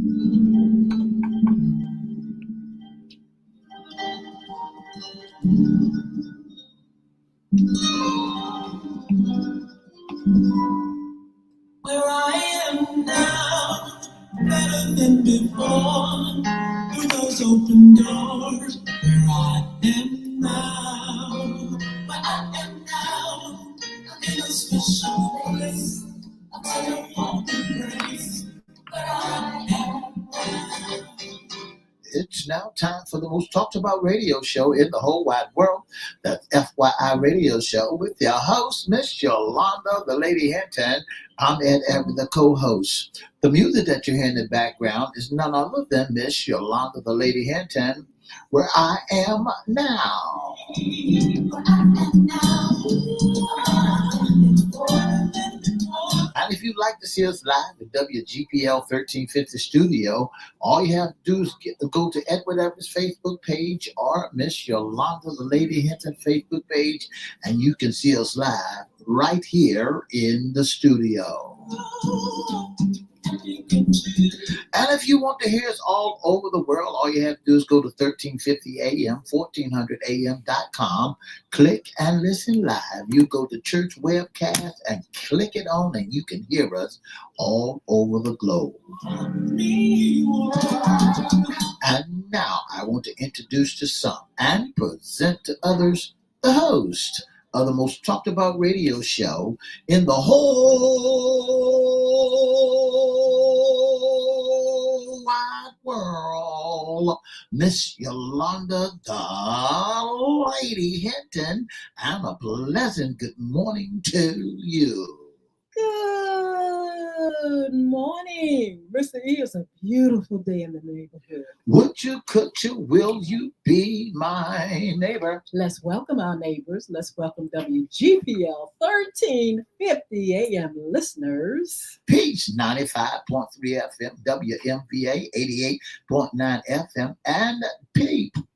Where I am now, better than before. Through those open doors, where I am now, where I am now, in a special place, a telephone embrace, where I am now. It's now time for the most talked about radio show in the whole wide world. That's FYI Radio Show with your host, Miss Yolanda, the Lady Hinton. I'm Ed Everett, the co-host. The music that you hear in the background is none other than Miss Yolanda, the Lady Hinton, Where I Am Now. Where I am now. And if you'd like to see us live at WGPL 1350 Studio, all you have to do is go to Edward Everett's Facebook page or Miss Yolanda, the Lady Hinton Facebook page, and you can see us live right here in the studio. And if you want to hear us all over the world, all you have to do is go to 1350 AM, 1400am.com, click and listen live. You go to Church Webcast and click it on, and you can hear us all over the globe. And now I want to introduce to some and present to others the host of the most talked about radio show in the whole wide world, Miss Yolanda, the Lady Hinton, and a pleasant good morning to you. Good morning. Mr. E, it's a beautiful day in the neighborhood. Would you, could you, will you be my neighbor? Let's welcome our neighbors. Let's welcome WGPL 1350 AM listeners. Peace 95.3 FM, WMVA 88.9 FM, and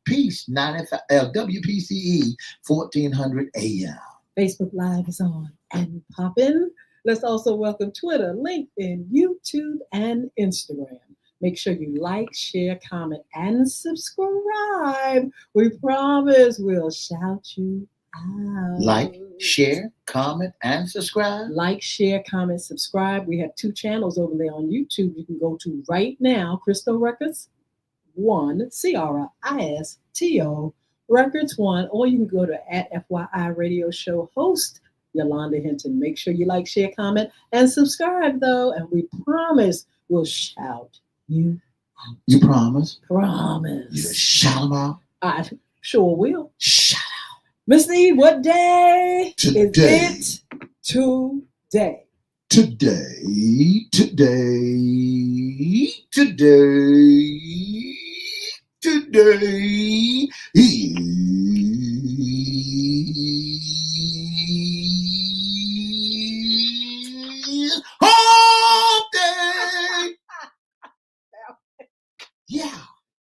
Peace 95 WPCE 1400 AM. Facebook Live is on and popping. Let's also welcome Twitter, LinkedIn, YouTube, and Instagram. Make sure you like, share, comment, and subscribe. We promise we'll shout you out. Like, share, comment, and subscribe. Like, share, comment, subscribe. We have 2 channels over there on YouTube. You can go to right now, Crystal Records 1, CRISTO Records 1, or you can go to @FYI Radio Show host Yolanda Hinton. Make sure you like, share, comment, and subscribe, though, and we promise we'll shout you out. You promise? Promise. You shout them out? I sure will. Shout out. Miss E, what day Today. is it today? Today is hump day. Yeah.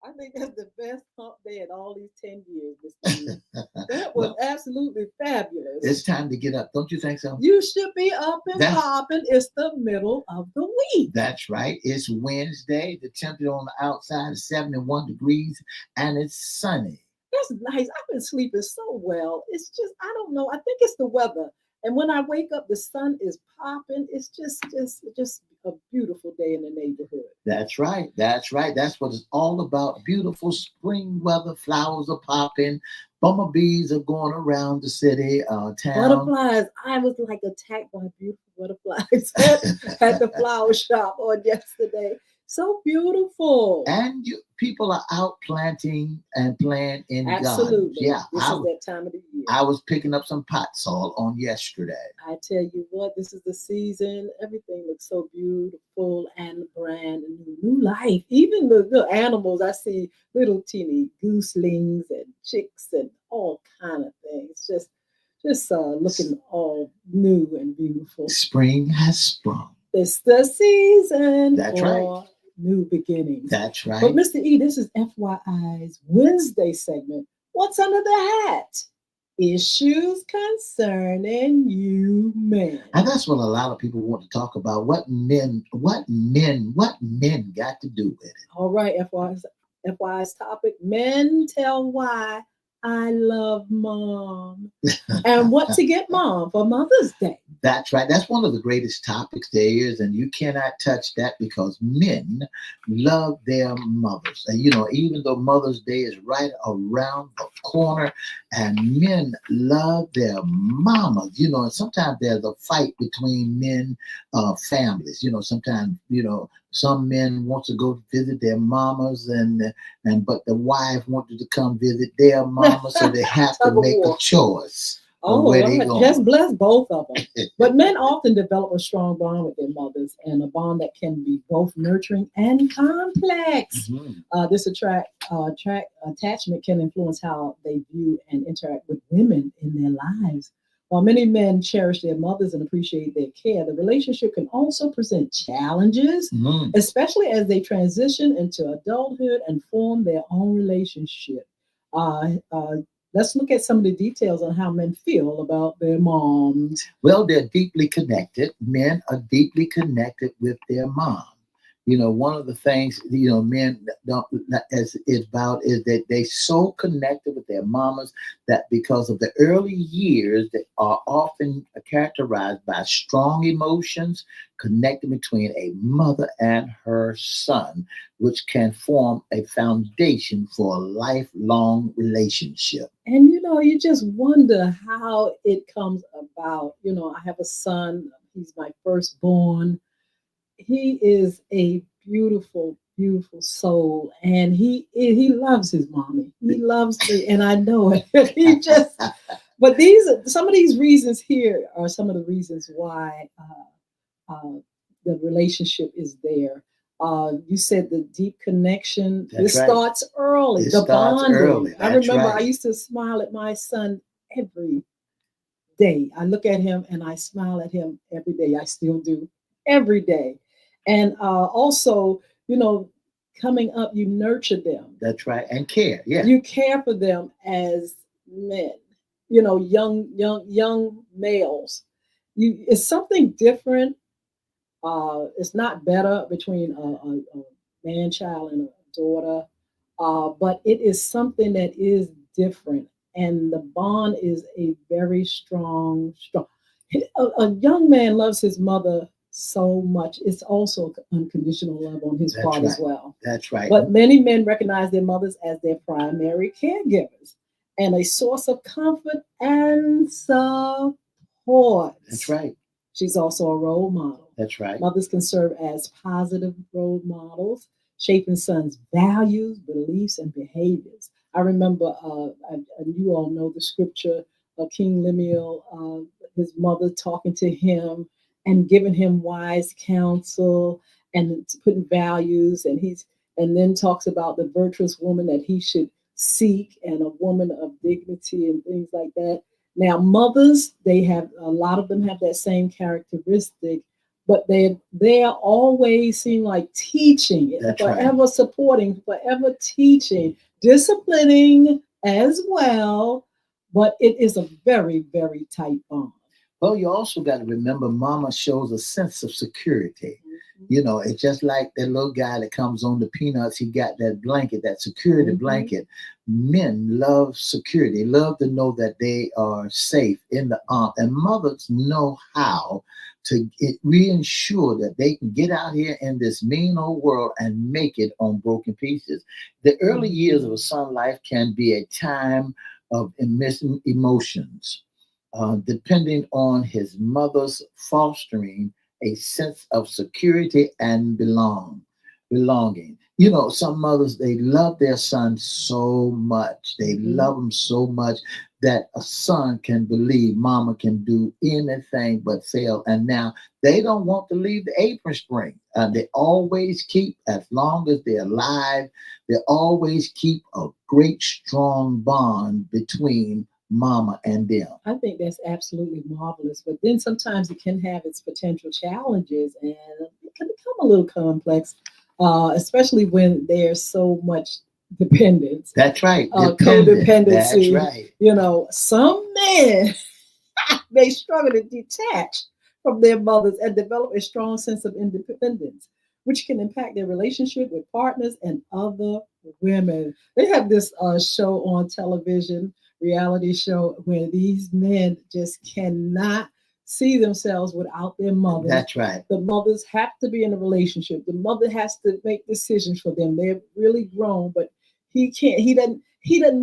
I think that's the best hump day in all these 10 years, Mr. E. That was absolutely fabulous. It's time to get up. Don't you think so? You should be up and popping. It's the middle of the week. That's right. It's Wednesday. The temperature on the outside is 71 degrees, and it's sunny. That's nice. I've been sleeping so well. It's just, I don't know. I think it's the weather. And when I wake up, the sun is popping. It's just a beautiful day in the neighborhood. That's right. That's right. That's what it's all about. Beautiful spring weather. Flowers are popping. Bumblebees are going around the city, town. Butterflies. I was like attacked by beautiful butterflies at the flower shop on yesterday. So beautiful. And people are out planting and playing in gardens. Absolutely. Yeah, this is that time of the year. I was picking up some pot soil on yesterday. I tell you what, this is the season. Everything looks so beautiful and brand new life. Even the animals, I see little teeny gooselings and chicks and all kind of things. Just looking all new and beautiful. Spring has sprung. It's the season. That's right. New beginnings. That's right. But Mr. E, this is FYI's Wednesday segment. What's under the hat? issues concerning you men. And that's what a lot of people want to talk about. What men got to do with it. All right, FYI's topic, men tell why I love mom. And what to get mom for Mother's Day. That's right. That's one of the greatest topics there is, and you cannot touch that because men love their mothers. And even though Mother's Day is right around the corner, and men love their mamas. And sometimes there's a fight between men, families. Sometimes some men want to go visit their mamas, and but the wife wanted to come visit their mama, so they have to make a choice. Oh, where they going. Just bless both of them. But men often develop a strong bond with their mothers, and a bond that can be both nurturing and complex. Mm-hmm. This attachment can influence how they view and interact with women in their lives. While many men cherish their mothers and appreciate their care, the relationship can also present challenges, especially as they transition into adulthood and form their own relationship. Let's look at some of the details on how men feel about their moms. Well, they're deeply connected. Men are deeply connected with their mom. One of the things, men don't is about is that they so connected with their mamas that because of the early years that are often characterized by strong emotions connected between a mother and her son, which can form a foundation for a lifelong relationship. And you just wonder how it comes about. I have a son, he's my firstborn. He is a beautiful, beautiful soul, and he loves his mommy. He loves me, and I know it. But some of these reasons here are some of the reasons why the relationship is there. You said the deep connection. That's It right. starts early. It the starts bonding. Early. I remember right. I used to smile at my son every day. I look at him and I smile at him every day. I still do every day. And also, coming up, you nurture them. That's right. And care. Yeah. You care for them as men. Young males. It's something different. It's not better between a man child and a daughter, but it is something that is different, and the bond is a very strong. A young man loves his mother so much. It's also unconditional love on his part as well. That's right. But many men recognize their mothers as their primary caregivers and a source of comfort and support. That's right. She's also a role model. That's right. Mothers can serve as positive role models, shaping sons' values, beliefs, and behaviors. I remember, you all know the scripture, King Lemuel, his mother talking to him and giving him wise counsel and putting values, and then talks about the virtuous woman that he should seek and a woman of dignity and things like that. Now, mothers, they have a lot of them have that same characteristic, but they always seem like teaching, That's forever right. supporting, forever teaching, disciplining as well. But it is a very, very tight bond. Well, you also got to remember, mama shows a sense of security. Mm-hmm. It's just like that little guy that comes on the peanuts. He got that blanket, that security blanket. Men love security, love to know that they are safe in the arm. And mothers know how to reassure that they can get out here in this mean old world and make it on broken pieces. The early years of a son's life can be a time of missing emotions. Depending on his mother's fostering a sense of security and belonging. Some mothers, they love their son so much. They love him so much that a son can believe mama can do anything but fail. And now they don't want to leave the apron string. They always keep, as long as they're alive, they always keep a great strong bond between mama and them. I think that's absolutely marvelous. But then sometimes it can have its potential challenges and it can become a little complex, especially when there's so much dependence, That's right. That's codependency. right. Some men may struggle to detach from their mothers and develop a strong sense of independence, which can impact their relationship with partners and other women. They have this show on television, reality show, where these men just cannot see themselves without their mothers. That's right. The mothers have to be in a relationship. The mother has to make decisions for them. They're really grown, but he can't. He doesn't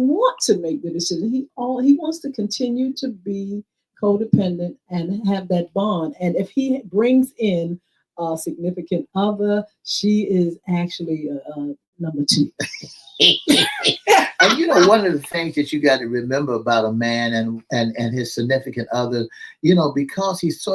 want to make the decision. He wants to continue to be codependent and have that bond. And if he brings in a significant other, she is actually number two. And one of the things that you got to remember about a man and his significant other, because he's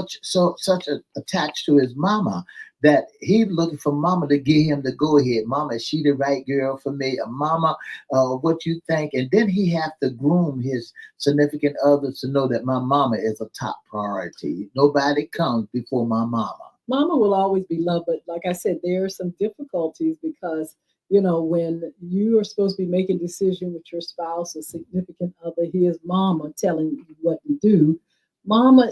attached to his mama, that he's looking for mama to give him the go ahead. Mama, is she the right girl for me? Mama, what you think? And then he have to groom his significant other to know that my mama is a top priority. Nobody comes before my mama. Mama will always be loved, but like I said, there are some difficulties because when you are supposed to be making a decision with your spouse or significant other, here's mama telling you what to do. Mama,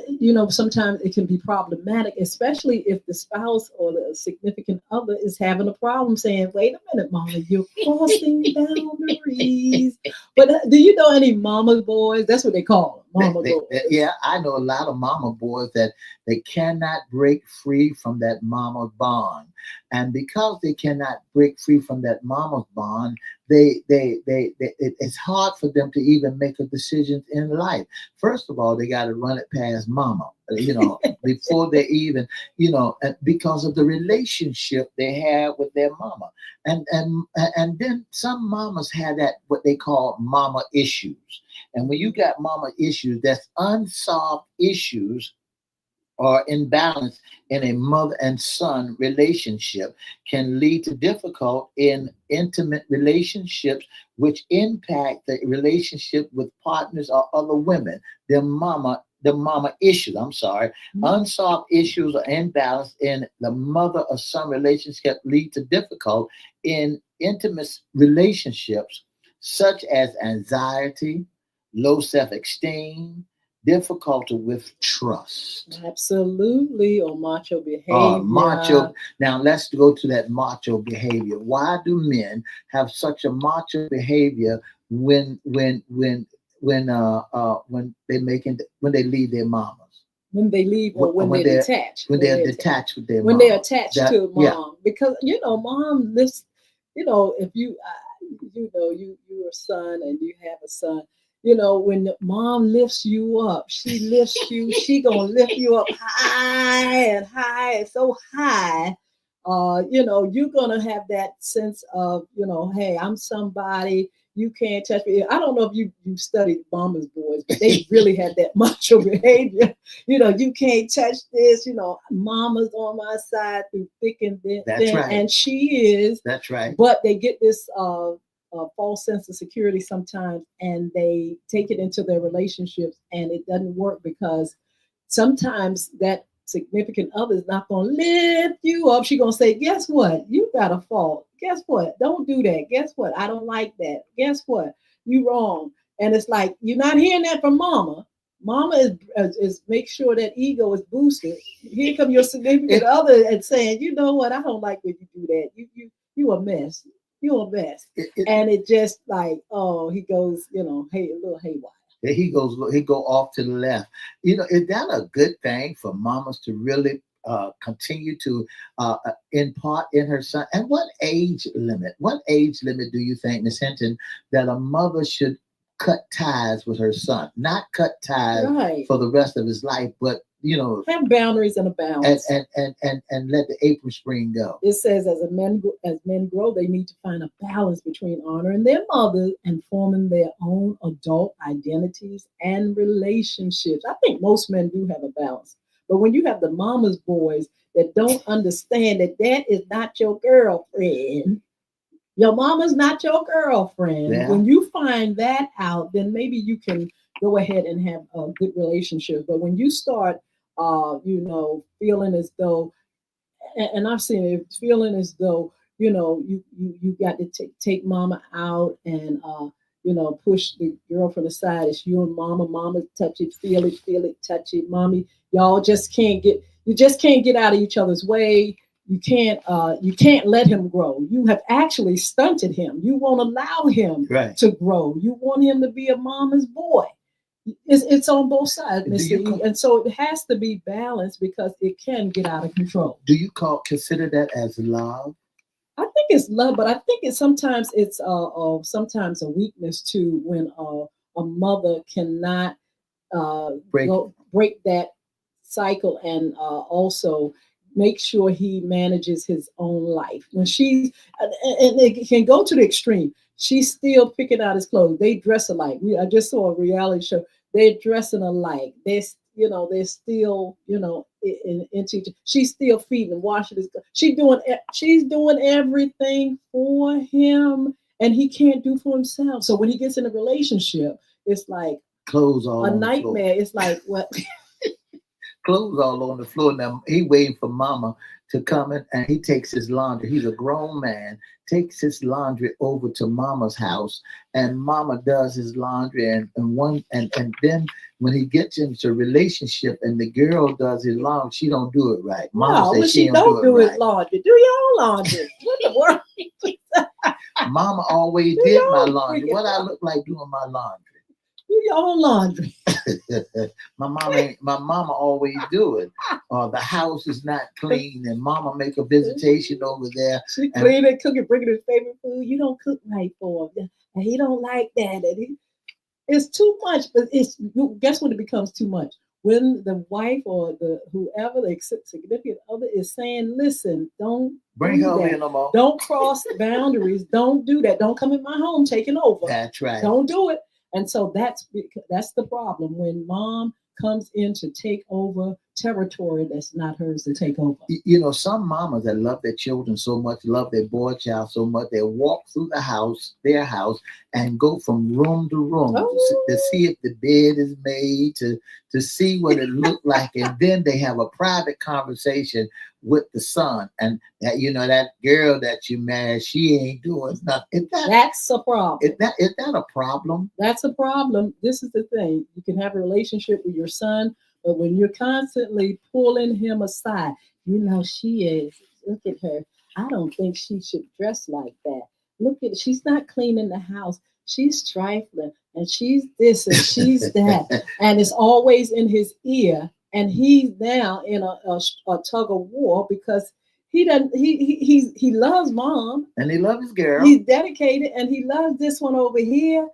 sometimes it can be problematic, especially if the spouse or the significant other is having a problem saying, wait a minute, mama, you're crossing boundaries. But do you know any mama boys? That's what they call them, mama boys. Yeah, I know a lot of mama boys that they cannot break free from that mama bond. And because they cannot break free from that mama bond, it's hard for them to even make a decision in life. First of all, they got to run it past mama, before they even, because of the relationship they have with their mama. And then some mamas have that, what they call mama issues. And when you got mama issues, that's unsolved issues or imbalance in a mother and son relationship can lead to difficult in intimate relationships, which impact the relationship with partners or other women. The mama issues, unsolved issues or imbalance in the mother or son relationship lead to difficult in intimate relationships, such as anxiety, low self-esteem, difficulty with trust. Absolutely, or macho behavior. Macho. Now let's go to that macho behavior. Why do men have such a macho behavior when they leave their mamas? When they leave or when they're detached. When they're detached with their mom. When they're attached to mom. Yeah. Because, mom lives, if you're a son and you have a son, when the mom lifts you up, she lifts you, she gonna lift you up high, so high. You're gonna have that sense of, hey, I'm somebody. You can't touch me. I don't know if you've studied Mama's boys, but they really had that macho behavior. You can't touch this. Mama's on my side through thick and thin. That's right. And she is. That's right. But they get this false sense of security sometimes, and they take it into their relationships, and it doesn't work because sometimes that significant other is not going to lift you up. She's going to say, guess what? You got a fault. Guess what? Don't do that. Guess what? I don't like that. Guess what? You wrong. And it's like, you're not hearing that from mama. Mama is make sure that ego is boosted. Here come your significant other and saying, you know what? I don't like when you do that. You a mess. You're a mess. And it just like, he goes, hey, a little haywire. He go off to the left. Is that a good thing for mamas to really continue to impart in her son? And what age limit do you think, Miss Hinton, that a mother should cut ties with her son? Not cut ties for the rest of his life, but have boundaries and a balance, and let the apron string go. It says as men grow, they need to find a balance between honoring their mother and forming their own adult identities and relationships. I think most men do have a balance, but when you have the mama's boys that don't understand that is not your girlfriend, your mama's not your girlfriend. Yeah. When you find that out, then maybe you can go ahead and have a good relationship. But when you start, feeling as though, and I've seen it, feeling as though you got to take mama out and push the girl from the side. It's you and mama touch it, feel it, touch it, mommy. Y'all just can't get you just can't get out of each other's way. You can't let him grow. You have actually stunted him. You won't allow him Right. to grow. You want him to be a mama's boy. It's on both sides, Mr. E. And so it has to be balanced because it can get out of control. Do you consider that as love? I think it's love, but I think sometimes it's sometimes a weakness too when a mother cannot break that cycle and also make sure he manages his own life. When she's and it can go to the extreme. She's still picking out his clothes. They dress alike. I just saw a reality show. They're dressing alike. They're still into. She's still feeding, washing his. She's doing everything for him, and he can't do for himself. So when he gets in a relationship, it's like clothes all a on nightmare. The floor. It's like what? Clothes all on the floor. Now he waiting for mama to come in, and he takes his laundry. He's a grown man, takes his laundry over to mama's house, and mama does his laundry, and then when he gets into a relationship and the girl does his laundry, she don't do it right. Mama says she don't do it right. Laundry. Do your own laundry. What the world? Mama always did my laundry. What I look like doing my laundry? Do your own laundry. my mama always do it. The house is not clean, and mama make a visitation over there. She clean it, cook it, bring his favorite food. You don't cook right for him, and he don't like that. And it's too much. But guess when it becomes too much? When the wife or whoever the significant other is saying, "Listen, don't bring her in no more. Don't cross boundaries. Don't do that. Don't come in my home taking over. That's right. Don't do it." And so that's the problem when mom comes in to take over territory that's not hers to take over. Some mamas that love their children so much, love their boy child so much, they walk through their house, and go from room to room to see if the bed is made, to see what it looked like, and then they have a private conversation with the son. And that girl that you married, she ain't doing nothing. That's a problem. Is that a problem? That's a problem. This is the thing. You can have a relationship with your son, but when you're constantly pulling him aside, she is. Look at her. I don't think she should dress like that. Look at she's not cleaning the house. She's trifling, and she's this and she's that, and it's always in his ear. And he's now in a tug of war because he doesn't. He loves mom, and he loves his girl. He's dedicated, and he loves this one over here.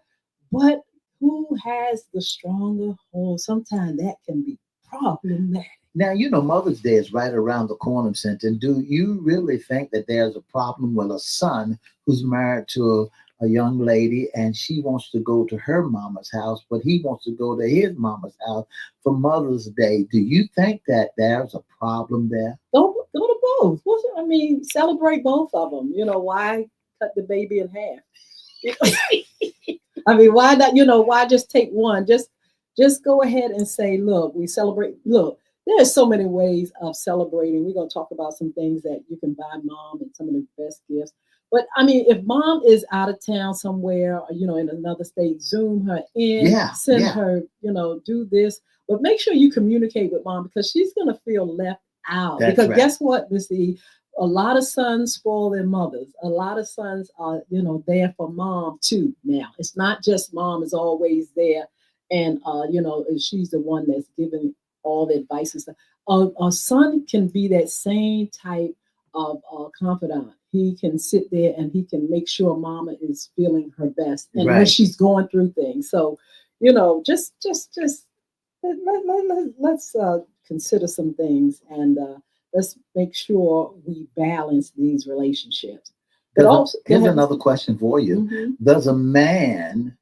But who has the stronger hold? Sometimes that can be problematic. Now, Mother's Day is right around the corner, Hinton. Do you really think that there's a problem with a son who's married to a young lady and she wants to go to her mama's house, but he wants to go to his mama's house for Mother's Day? Do you think that there's a problem there? Go to both. Celebrate both of them. Why cut the baby in half? Why not? Why just take one? Just go ahead and say, look, we celebrate. Look, there's so many ways of celebrating. We're going to talk about some things that you can buy mom and some of the best gifts. But if mom is out of town somewhere, in another state, Zoom her in, send her, do this. But make sure you communicate with mom because she's going to feel left out. That's because right. Guess what, Missy? A lot of sons spoil their mothers. A lot of sons are, there for mom too. Now, it's not just mom is always there, and she's the one that's giving all the advice and stuff. A son can be that same type of confidant. He can sit there and he can make sure mama is feeling her best, and when she's going through things. So, just let's consider some things and. Let's make sure we balance these relationships. Here's another question for you. Mm-hmm. Does a man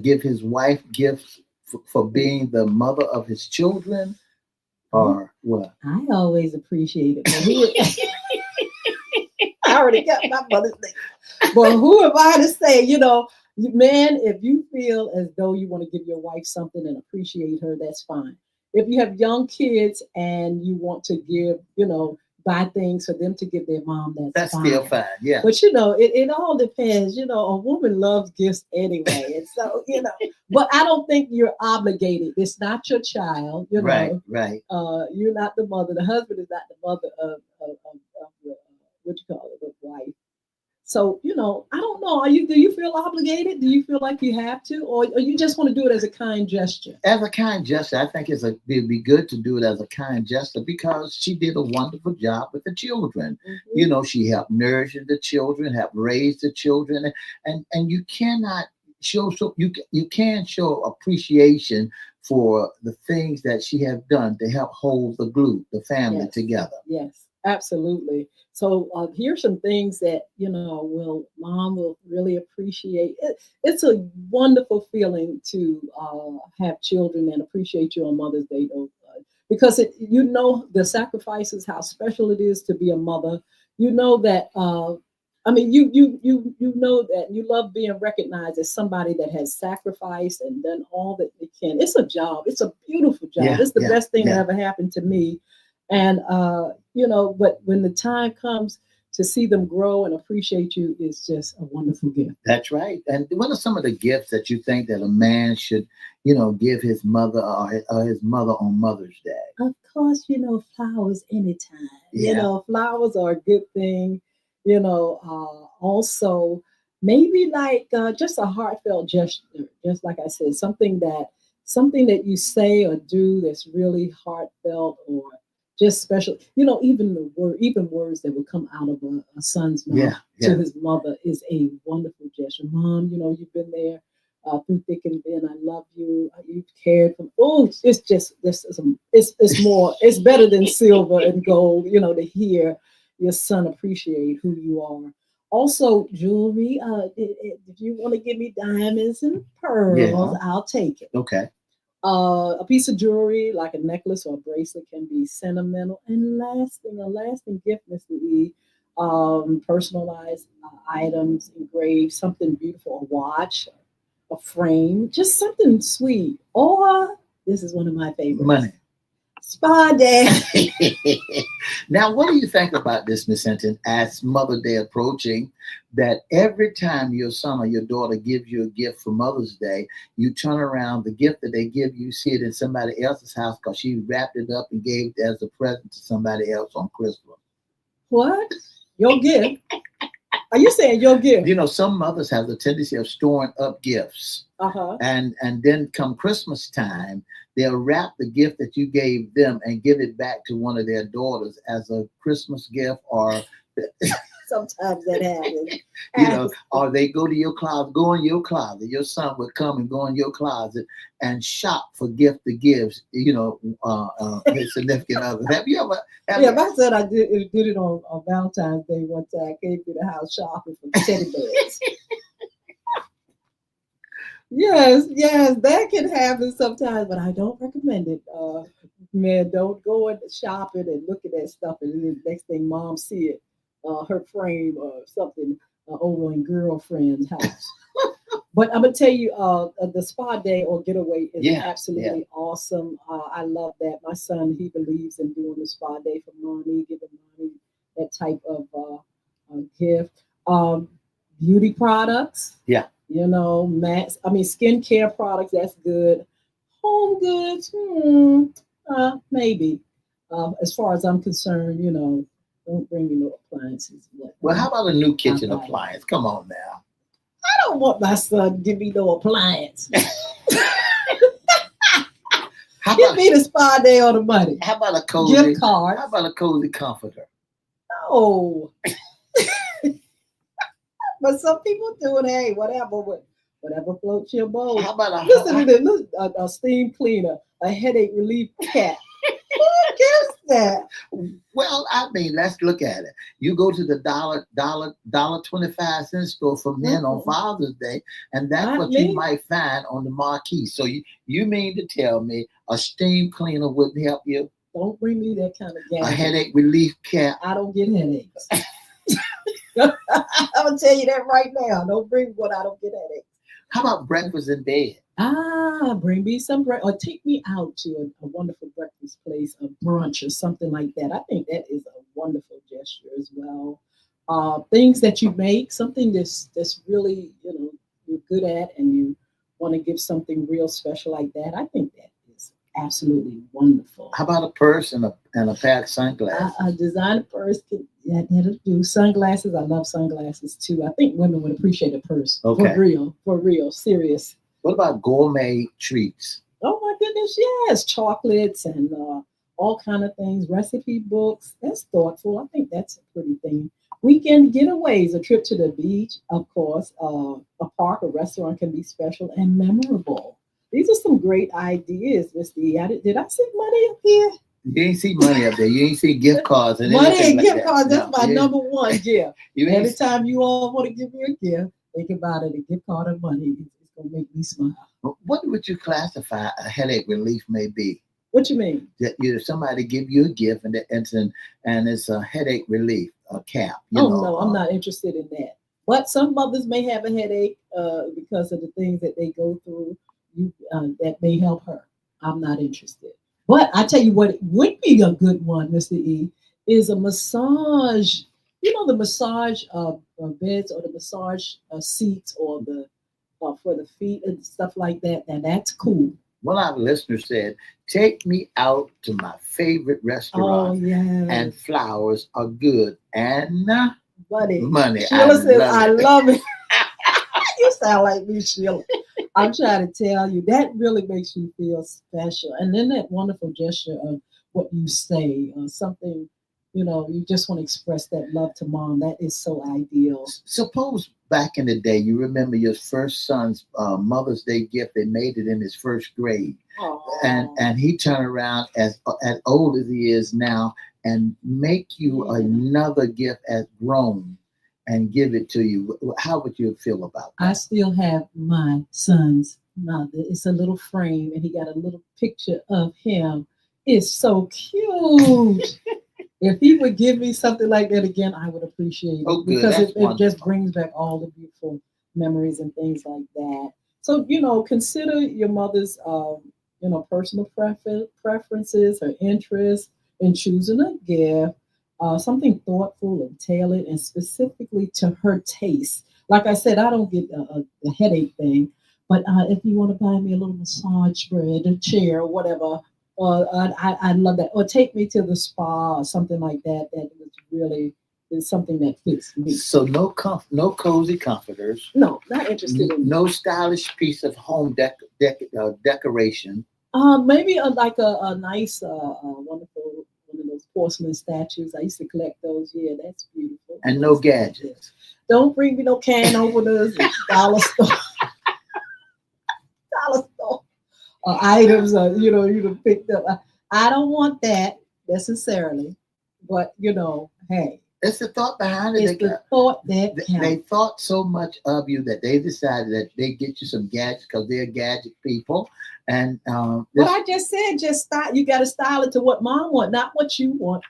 give his wife gifts for being the mother of his children, or what? I always appreciate it. I already got my mother's name. But who am I to say, man, if you feel as though you want to give your wife something and appreciate her, that's fine. If you have young kids and you want to give, buy things for them to give their mom, That's fine. still fine. Yeah. But it all depends. A woman loves gifts anyway. And so, but I don't think you're obligated. It's not your child, Right. You're not the mother. The husband is not the mother of the, what you call it, the wife. So, I don't know. Do you feel obligated? Do you feel like you have to? Or you just want to do it as a kind gesture? As a kind gesture, I think it'd be good to do it as a kind gesture because she did a wonderful job with the children. Mm-hmm. She helped nourish the children, helped raise the children, and you cannot you can show appreciation for the things that she has done to help hold the family Yes. together. Yes, absolutely. So here's some things that mom will really appreciate. It's a wonderful feeling to have children and appreciate you on Mother's Day, though, because the sacrifices, how special it is to be a mother. You know that. You know that you love being recognized as somebody that has sacrificed and done all that they can. It's a job. It's a beautiful job. Yeah, It's the best thing that yeah. ever happened to me. And but when the time comes to see them grow and appreciate you, it's just a wonderful gift. That's right. And what are some of the gifts that you think that a man should, give his mother or his mother on Mother's Day? Of course, flowers anytime. Yeah. Flowers are a good thing. Also maybe like just a heartfelt gesture, just like I said, something that you say or do that's really heartfelt or just special. Even words that would come out of a son's mouth to his mother is a wonderful gesture. Mom, you've been there through thick and thin. I love you. You've cared for. Oh, it's just this is it's more. It's better than silver and gold. To hear your son appreciate who you are. Also, jewelry. If you want to give me diamonds and pearls, I'll take it. Okay. A piece of jewelry like a necklace or a bracelet can be sentimental. And a lasting gift, Mr. E, personalized items, engraved, something beautiful, a watch, a frame, just something sweet. Or this is one of my favorites. Money. Spa day. Now, what do you think about this, Miss Hinton, as Mother's Day approaching, that every time your son or your daughter gives you a gift for Mother's Day, you turn around, the gift that they give you, see it in somebody else's house because she wrapped it up and gave it as a present to somebody else on Christmas? What? Your gift? Are you saying your gift? Some mothers have the tendency of storing up gifts. Uh-huh. And then come Christmas time, they'll wrap the gift that you gave them and give it back to one of their daughters as a Christmas gift or sometimes that happens. Or they go to your closet, go in your closet. Your son would come and go in your closet and shop for gift to give, his significant other. Have you ever? My son, I did it on Valentine's Day one time. I came to the house shopping for teddy bears. Yes, that can happen sometimes, but I don't recommend it. Man, don't go and shopping and look at that stuff, and then the next thing mom see it, her frame or something over in girlfriend's house. But I'm gonna tell you, the spa day or getaway is absolutely awesome. I love that. My son, he believes in doing the spa day for mommy, giving mommy that type of gift. Beauty products. Yeah. Skincare products, that's good. Home goods, maybe. As far as I'm concerned, don't bring me no appliances. Well, how about a new kitchen appliance? Come on now. I don't want my son to give me no appliance. Give me the spa day or the money. How about a cozy gift card? How about a cozy comforter? No. But some people do it. Hey, whatever floats your boat. How about a steam cleaner, a headache relief cap? Who gives that? Well, let's look at it. You go to the $1.25 store for men on Father's Day, and that's what you might find on the marquee. So you mean to tell me a steam cleaner wouldn't help you? Don't bring me that kind of gas. A headache relief cap. I don't get headaches. I'm gonna tell you that right now. Don't bring what I don't get headaches. How about breakfast in bed? Bring me some breakfast, or take me out to a wonderful breakfast place, a brunch or something like that. I think that is a wonderful gesture as well. Things that you make, something that's really, you're good at, and you want to give something real special like that. I think that is absolutely wonderful. How about a purse and a pair of sunglasses? A designer purse, that'll do. Sunglasses, I love sunglasses too. I think women would appreciate a purse. Okay. For real, serious. What about gourmet treats? Oh my goodness, yes, chocolates and all kind of things, recipe books. That's thoughtful. I think that's a pretty thing. Weekend getaways, a trip to the beach, of course, a park, a restaurant can be special and memorable. These are some great ideas, Mr. E. Did I see money up here? You ain't see money up there. You ain't see gift cards and Money anything and like gift that. cards, that's No, my number one gift. You ain't Anytime you all want to give me a gift, think about it, a gift card of money. It's going to make me smile. What would you classify a headache relief may be? What you mean? That somebody give you a gift and it's a headache relief, a cap. No, I'm not interested in that. But some mothers may have a headache because of the things that they go through. That may help her. I'm not interested. But I tell you what, it would be a good one, Mr. E, is a massage. The massage beds or the massage seats or the for the feet and stuff like that. And that's cool. One of our listeners said, "Take me out to my favorite restaurant, Oh yeah, and flowers are good and money." Sheila says, "I love it." You sound like me, Sheila. I'm trying to tell you that really makes you feel special, and then that wonderful gesture of what you say, something. You just want to express that love to mom. That is so ideal. Suppose back in the day, you remember your first son's Mother's Day gift. They made it in his first grade, and he turned around as old as he is now and make you another gift as grown and give it to you. How would you feel about that? I still have my son's mother. It's a little frame, and he got a little picture of him. It's so cute. If he would give me something like that again, I would appreciate it. Oh, good. Because That's it just brings back all the beautiful memories and things like that. So, consider your mother's, personal preferences, her interests in choosing a gift, something thoughtful and tailored and specifically to her taste. Like I said, I don't get the headache thing, but if you want to buy me a little massage spread, a chair, or whatever, I love that. Or take me to the spa or something like that. That is something that fits me. So no cozy comforters. No, not interested in no stylish piece of home decoration. Maybe like a nice, wonderful one of those porcelain statues. I used to collect those. Yeah, that's beautiful. And no gadgets. Don't bring me no can openers and dollar store. Dollar store. Items, you picked up. I don't want that necessarily, but hey, it's the thought behind it. It's the thought that they thought so much of you that they decided that they get you some gadgets because they're gadget people. And but I just said, style. You got to style it to what mom want, not what you want.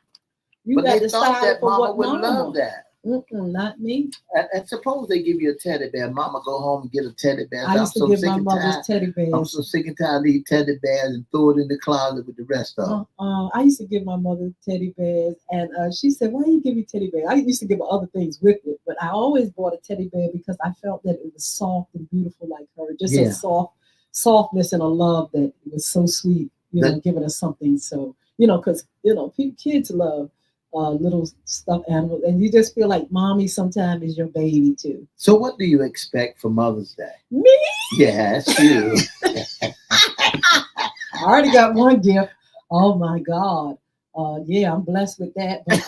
You got to style it for what mom love that. Not me. And suppose they give you a teddy bear. Mama go home and get a teddy bear. I used to give my mother's teddy bears. I'm so sick and tired of these teddy bears and throw it in the closet with the rest of them. I used to give my mother teddy bears, and she said, "Why do you give me teddy bears?" I used to give her other things with it, but I always bought a teddy bear because I felt that it was soft and beautiful like her. Just a softness and a love that was so sweet, giving us something. So, because, kids love little stuffed animals, and you just feel like mommy sometimes is your baby too. So what do you expect for Mother's Day? Me? Yes, you. I already got one gift. Oh my God. I'm blessed with that. But,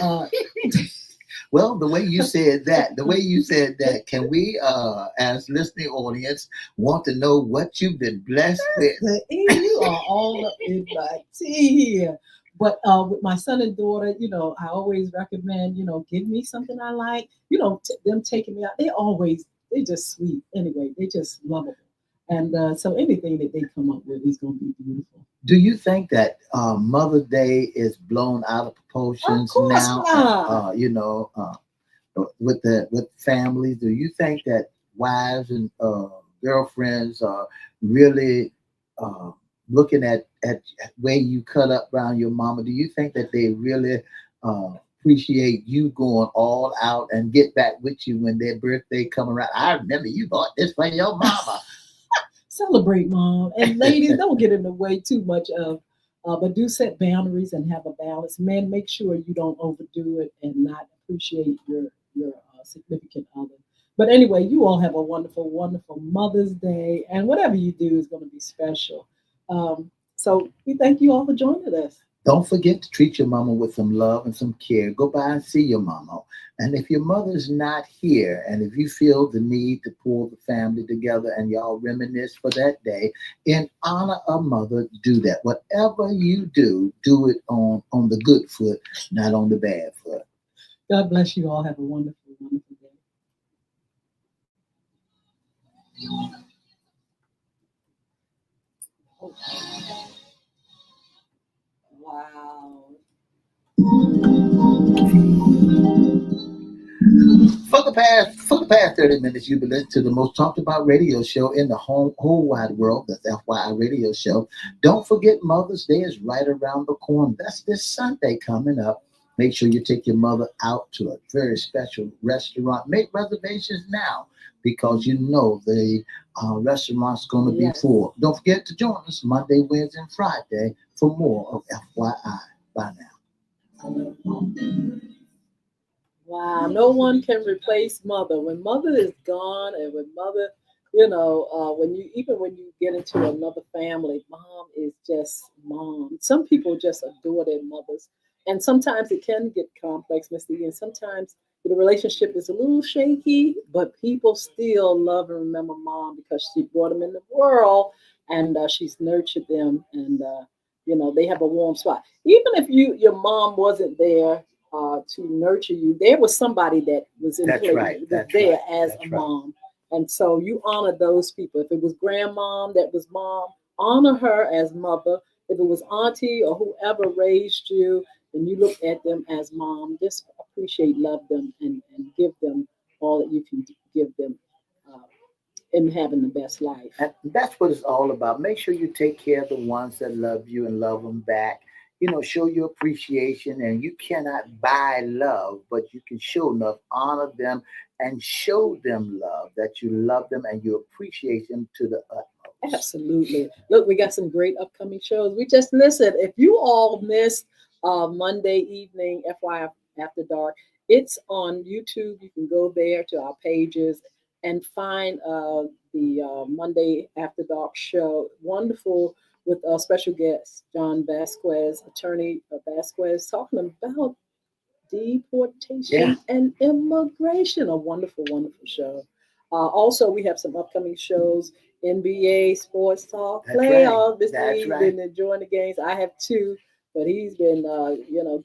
well, the way you said that, can we, as listening audience, want to know what you've been blessed with? You are all up in my tea here. But with my son and daughter, I always recommend, give me something I like. Them taking me out, they're just sweet. Anyway, they just lovable. And so anything that they come up with is going to be beautiful. Do you think that Mother's Day is blown out of proportions now? With families, do you think that wives and girlfriends are really looking at way you cut up around your mama? Do you think that they really appreciate you going all out and get back with you when their birthday come around. I remember you bought this for your mama. Celebrate, mom. And ladies, don't get in the way too much of, but do set boundaries and have a balance. Men, make sure you don't overdo it and not appreciate your significant other. But anyway, you all have a wonderful, wonderful Mother's Day, and whatever you do is going to be special. So we thank you all for joining us. Don't forget to treat your mama with some love and some care. Go by and see your mama. And if your mother's not here, and if you feel the need to pull the family together and y'all reminisce for that day, in honor of mother, do that. Whatever you do, do it on the good foot, not on the bad foot. God bless you all. Have a wonderful, wonderful day. Wow. For the past 30 minutes, you've been listening to the most talked about radio show in the whole wide world, that's FYI Radio Show. Don't forget Mother's Day is right around the corner. That's this Sunday coming up. Make sure you take your mother out to a very special restaurant. Make reservations now because you know the restaurant's going to be full. Don't forget to join us Monday, Wednesday, and Friday for more of FYI. Bye now. Wow, no one can replace mother. When mother is gone, and when mother, when you get into another family, mom is just mom. Some people just adore their mothers, and sometimes it can get complex, Miss Lee. And sometimes the relationship is a little shaky, but people still love and remember mom because she brought them in the world, and she's nurtured them, and they have a warm spot. Even if your mom wasn't there to nurture you, there was somebody that was in place, was there as a mom. And so you honor those people. If it was grandmom that was mom, honor her as mother. If it was auntie or whoever raised you, and you look at them as mom, just appreciate, love them, and give them all that you can give them in having the best life. And that's what it's all about. Make sure you take care of the ones that love you and love them back. Show your appreciation, and you cannot buy love, but you can show love, honor them, and show them love, that you love them and you appreciate them to the utmost. Absolutely. Look, we got some great upcoming shows. We just listened. If you all missed Monday evening, FYI After Dark, it's on YouTube. You can go there to our pages and find the Monday After Dark show. Wonderful, with a special guest, John Vasquez, attorney Vasquez, talking about deportation and immigration. A wonderful, wonderful show. Also, we have some upcoming shows. NBA Sports Talk playoff. Mr. Lee's been enjoying the games. I have two, but he's been,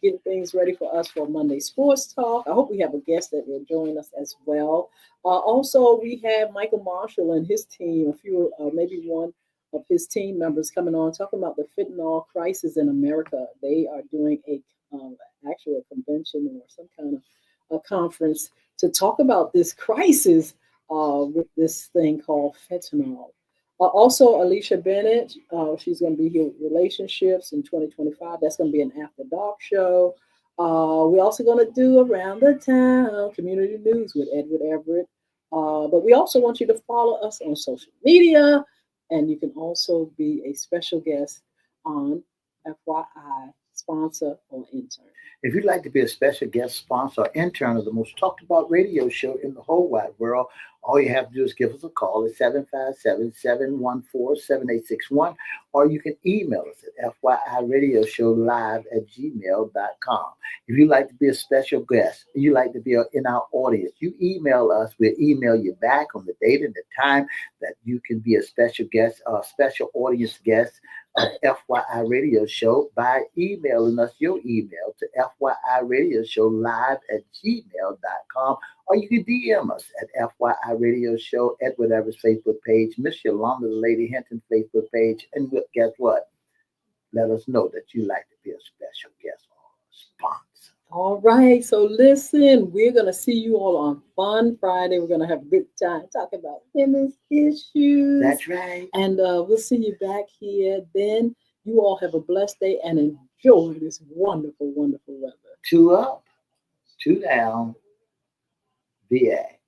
getting things ready for us for Monday Sports Talk. I hope we have a guest that will join us as well. Also, we have Michael Marshall and his team, a few, maybe one of his team members coming on, talking about the fentanyl crisis in America. They are doing a actual convention or some kind of a conference to talk about this crisis with this thing called fentanyl. Also, Alicia Bennett, she's going to be here with relationships in 2025. That's going to be an After Dark show. We're also going to do Around the Town community news with Edward Everett. But we also want you to follow us on social media, and you can also be a special guest on FYI, sponsor or intern. If you'd like to be a special guest sponsor or intern of the most talked about radio show in the whole wide world, all you have to do is give us a call at 757-714-7861, or you can email us at FYIRadiosHowLive@gmail.com. If you'd like to be a special guest, you'd like to be in our audience, you email us, we'll email you back on the date and the time that you can be a special guest, special audience guest of FYI Radio Show by emailing us your email to FYIRadiosHowLive@gmail.com, or you can DM us at FYI Radio Show at whatever's Facebook page, Miss Yolanda, the Lady Hinton Facebook page, and guess what? Let us know that you like to be a special guest or sponsor. All right, so listen, we're going to see you all on Fun Friday. We're going to have a good time talking about women's issues. That's right. And we'll see you back here. Then you all have a blessed day and enjoy this wonderful, wonderful weather. 2 up. 2 down, VA.